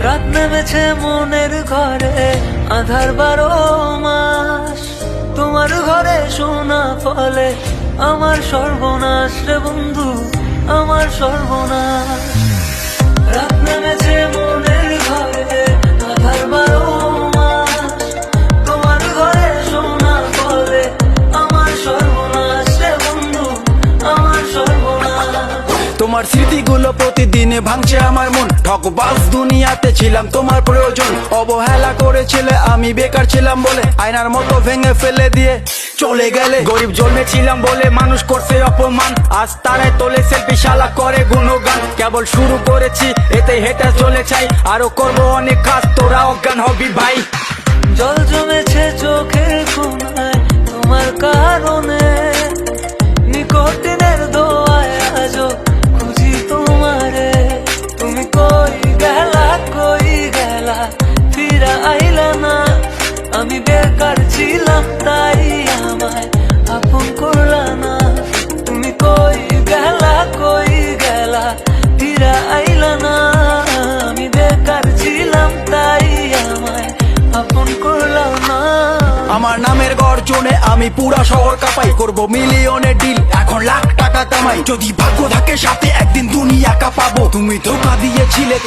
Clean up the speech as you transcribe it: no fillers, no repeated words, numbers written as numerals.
রাত নেমেছে মনের ঘরে, আধার 12 মাস। তোমার ঘরে সোনা ফলে আমার সর্বনাশ রে বন্ধু, আমার সর্বনাশ। রাত নেমেছে মনের ঘরে, আধার 12 মাস। তোমার ঘরে সোনা ফলে আমার সর্বনাশ রে বন্ধু, আমার সর্বনাশ। তোমার স্মৃতিগুলো প্রতিদিনে ভাঙছে আমার মন। ঠকবাজ দুনিয়াতে ছিলাম তোমার প্রয়োজন, অবহেলা করেছিলে আমি বেকার ছিলাম বলে, আয়নার মতো ভেঙে ফেলে দিয়ে চলে গেলে। গরিব জন্মেছিলাম বলে মানুষ করছে অপমান, আজ তারাই তোলে সেলফি, শালা করে গুণগান। কেবল শুরু করেছি এতে হেঁটে চলে চাই, আরো করবো অনেক কাজ, তোরা অজ্ঞান হবি ভাই। জল জমেছে চোখের কোণায় তোমার কারণে, নিকটিনের দোয়ায় আজও খুঁজি তোমারে। তুমি কই গেলা ফিরা আইলা না। আমি বেকার ছিলাম তাই আমায় আপন করলা না। তুমি কই গেলা ফিরা আইলা না। আমি বেকার ছিলাম তাই আমায় আপন করলা না। আমার নামের গর্জনে আমি পুরা শহর কাঁপাই, করবো মিলিয়নের ডিল, এখন লাখ টাকা কামাই। যদি ভাগ্য থাকে সাথে একদিন দুনিয়া কাঁপাবো। তুমি ধোকা দিয়েছিলে তো